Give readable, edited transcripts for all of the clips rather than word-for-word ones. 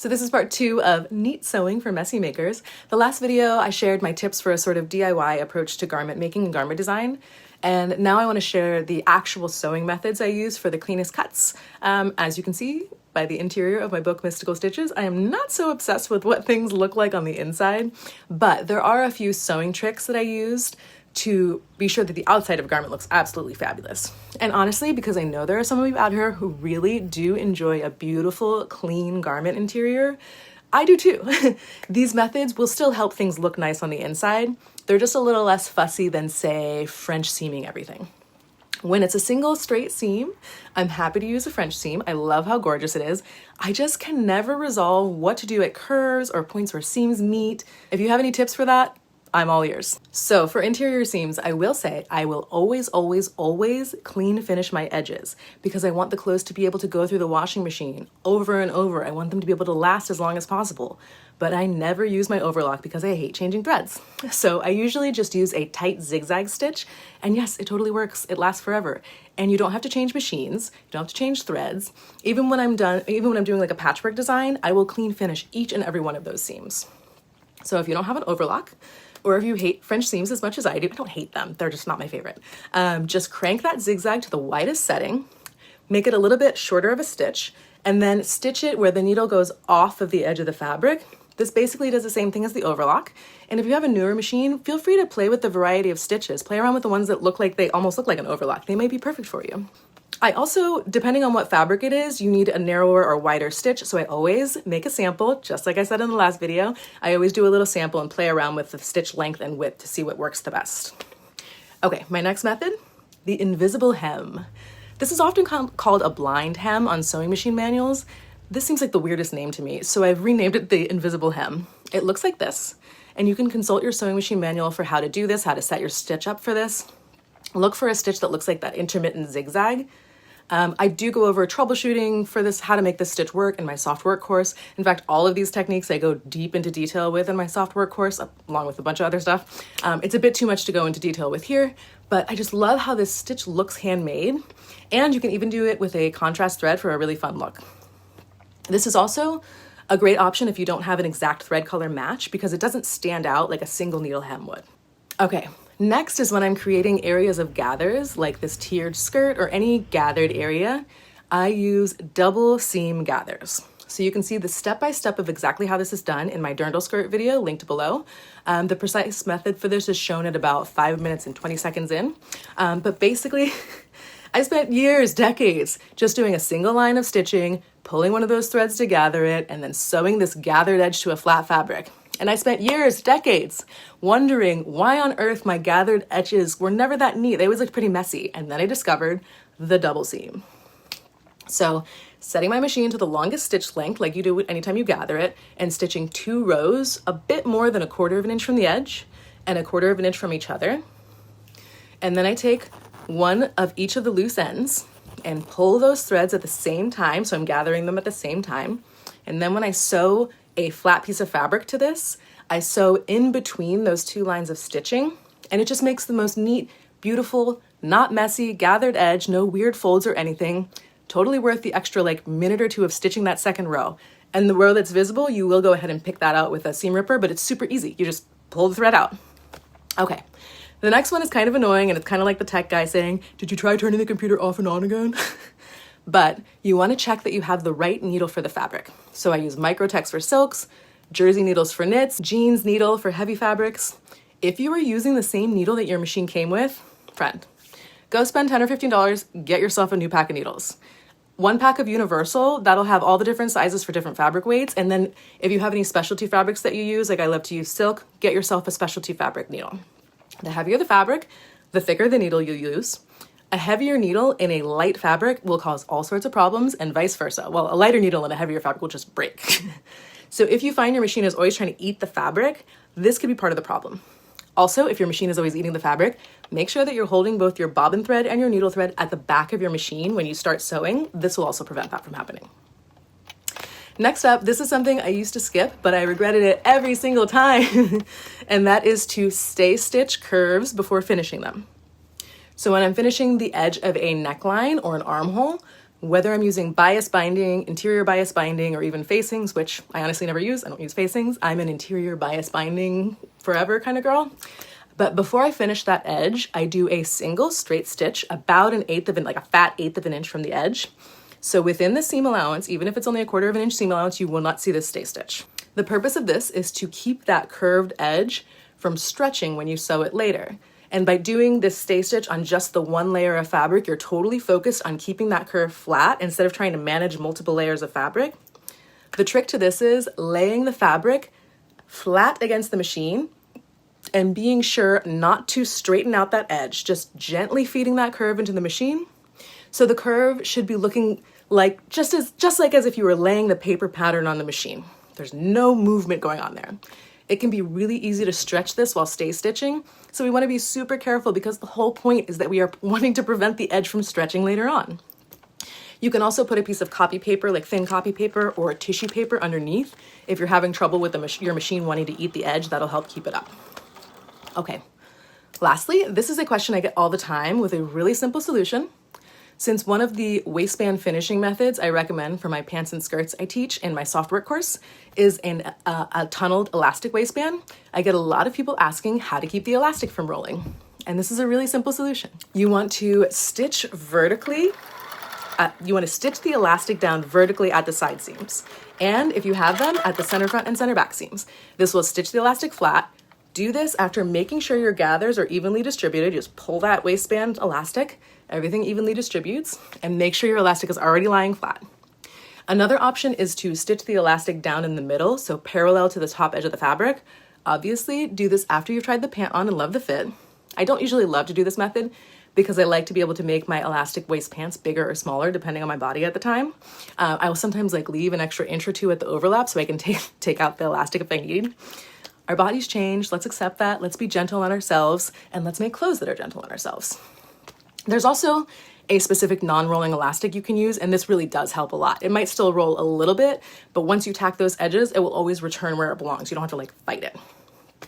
So this is part 2 of Neat Sewing for Messy Makers. The last video I shared my tips for a sort of DIY approach to garment making and garment design. And now I want to share the actual sewing methods I use for the cleanest cuts. As you can see by the interior of my book, Mystical Stitches, I am not so obsessed with what things look like on the inside, but there are a few sewing tricks that I used to be sure that the outside of a garment looks absolutely fabulous. And honestly, because I know there are some of you out here who really do enjoy a beautiful, clean garment interior, I do too. These methods will still help things look nice on the inside. They're just a little less fussy than, say, French seaming everything. When it's a single straight seam, I'm happy to use a French seam. I love how gorgeous it is. I just can never resolve what to do at curves or points where seams meet. If you have any tips for that, I'm all ears. So for interior seams, I will say I will always clean finish my edges because I want the clothes to be able to go through the washing machine over and over. I want them to be able to last as long as possible. But I never use my overlock because I hate changing threads. So I usually just use a tight zigzag stitch. And yes, it totally works. It lasts forever. And you don't have to change machines. You don't have to change threads. Even when I'm doing like a patchwork design, I will clean finish each and every one of those seams. So if you don't have an overlock, or if you hate French seams as much as I do, I don't hate them, they're just not my favorite. Just crank that zigzag to the widest setting, make it a little bit shorter of a stitch, and then stitch it where the needle goes off of the edge of the fabric. This basically does the same thing as the overlock. And if you have a newer machine, feel free to play with the variety of stitches. Play around with the ones that almost look like an overlock. They may be perfect for you. I also, depending on what fabric it is, you need a narrower or wider stitch. So I always make a sample, just like I said in the last video. I always do a little sample and play around with the stitch length and width to see what works the best. Okay, my next method, the invisible hem. This is often called a blind hem on sewing machine manuals. This seems like the weirdest name to me, so I've renamed it the invisible hem. It looks like this, and you can consult your sewing machine manual for how to do this, how to set your stitch up for this. Look for a stitch that looks like that intermittent zigzag. I do go over troubleshooting for this, how to make this stitch work in my soft work course. In fact, all of these techniques I go deep into detail with in my soft work course, along with a bunch of other stuff. It's a bit too much to go into detail with here, but I just love how this stitch looks handmade. And you can even do it with a contrast thread for a really fun look. This is also a great option if you don't have an exact thread color match because it doesn't stand out like a single needle hem would. Okay. Next is when I'm creating areas of gathers, like this tiered skirt or any gathered area, I use double seam gathers. So you can see the step-by-step of exactly how this is done in my dirndl skirt video linked below. The precise method for this is shown at about 5 minutes and 20 seconds in. But basically, I spent years, decades, just doing a single line of stitching, pulling one of those threads to gather it, and then sewing this gathered edge to a flat fabric. And I spent years, decades, wondering why on earth my gathered edges were never that neat. They always looked pretty messy. And then I discovered the double seam. So setting my machine to the longest stitch length, like you do anytime you gather it, and stitching 2 rows, a bit more than 1/4 of an inch from the edge and 1/4 of an inch from each other. And then I take one of each of the loose ends and pull those threads at the same time. So I'm gathering them at the same time. And then when I sew a flat piece of fabric to this, I sew in between those 2 lines of stitching, and it just makes the most neat, beautiful, not messy, gathered edge, no weird folds or anything. Totally worth the extra minute or 2 of stitching that second row. And the row that's visible, you will go ahead and pick that out with a seam ripper, but it's super easy. You just pull the thread out. Okay. The next one is kind of annoying, and it's kind of like the tech guy saying, "Did you try turning the computer off and on again?" But you want to check that you have the right needle for the fabric. So I use Microtex for silks, jersey needles for knits, jeans needle for heavy fabrics. If you are using the same needle that your machine came with, friend, go spend $10 or $15, get yourself a new pack of needles. 1 pack of universal, that'll have all the different sizes for different fabric weights. And then if you have any specialty fabrics that you use, like I love to use silk, get yourself a specialty fabric needle. The heavier the fabric, the thicker the needle you use. A heavier needle in a light fabric will cause all sorts of problems and vice versa. Well, a lighter needle in a heavier fabric will just break. So if you find your machine is always trying to eat the fabric, this could be part of the problem. Also, if your machine is always eating the fabric, make sure that you're holding both your bobbin thread and your needle thread at the back of your machine when you start sewing. This will also prevent that from happening. Next up, this is something I used to skip, but I regretted it every single time. And that is to stay stitch curves before finishing them. So when I'm finishing the edge of a neckline or an armhole, Whether I'm using bias binding, interior bias binding, or even facings, which I honestly never use. I don't use facings. I'm an interior bias binding forever kind of girl. But before I finish that edge, I do a single straight stitch about an eighth of an, like a fat eighth of an inch from the edge. So within the seam allowance, even if it's only a quarter of an inch seam allowance, you will not see this stay stitch. The purpose of this is to keep that curved edge from stretching when you sew it later. And by doing this stay stitch on just the one layer of fabric, you're totally focused on keeping that curve flat instead of trying to manage multiple layers of fabric. The trick to this is laying the fabric flat against the machine and being sure not to straighten out that edge, just gently feeding that curve into the machine. So the curve should be looking like just like as if you were laying the paper pattern on the machine. There's no movement going on there. It can be really easy to stretch this while stay stitching. So we want to be super careful because the whole point is that we are wanting to prevent the edge from stretching later on. You can also put a piece of copy paper, like thin copy paper or tissue paper underneath. If you're having trouble with your machine wanting to eat the edge, that'll help keep it up. Okay. Lastly, this is a question I get all the time with a really simple solution. Since one of the waistband finishing methods I recommend for my pants and skirts I teach in my soft work course is a tunneled elastic waistband, I get a lot of people asking how to keep the elastic from rolling. And this is a really simple solution. You want to stitch vertically. You want to stitch the elastic down vertically at the side seams. And if you have them, at the center front and center back seams. This will stitch the elastic flat. Do this after making sure your gathers are evenly distributed. Just pull that waistband elastic, everything evenly distributes, and make sure your elastic is already lying flat. Another option is to stitch the elastic down in the middle, so parallel to the top edge of the fabric. Obviously, do this after you've tried the pant on and love the fit. I don't usually love to do this method because I like to be able to make my elastic waist pants bigger or smaller depending on my body at the time. I will sometimes leave an extra inch or two at the overlap so I can take out the elastic if I need. Our bodies change, let's accept that, let's be gentle on ourselves, and let's make clothes that are gentle on ourselves. There's also a specific non-rolling elastic you can use, and this really does help a lot. It might still roll a little bit, but once you tack those edges, it will always return where it belongs. You don't have to fight it.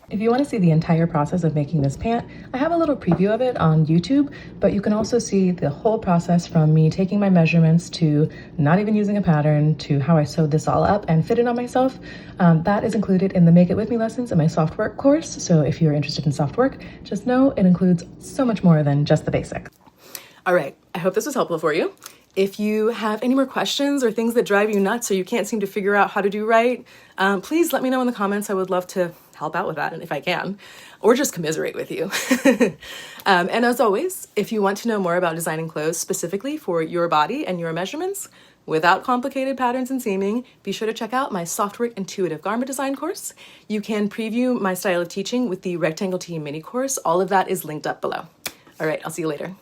If you want to see the entire process of making this pant, I have a little preview of it on YouTube, but you can also see the whole process from me taking my measurements to not even using a pattern to how I sewed this all up and fit it on myself. That is included in the Make It With Me lessons in my soft work course. So if you're interested in soft work, just know it includes so much more than just the basics. All right, I hope this was helpful for you. If you have any more questions or things that drive you nuts or you can't seem to figure out how to do right, please let me know in the comments. I would love to help out with that, and if I can, or just commiserate with you. And as always, if you want to know more about designing clothes specifically for your body and your measurements without complicated patterns and seaming, be sure to check out my Softwork Intuitive Garment Design course. You can preview my style of teaching with the Rectangle Tee mini course. All of that is linked up below. All right, I'll see you later.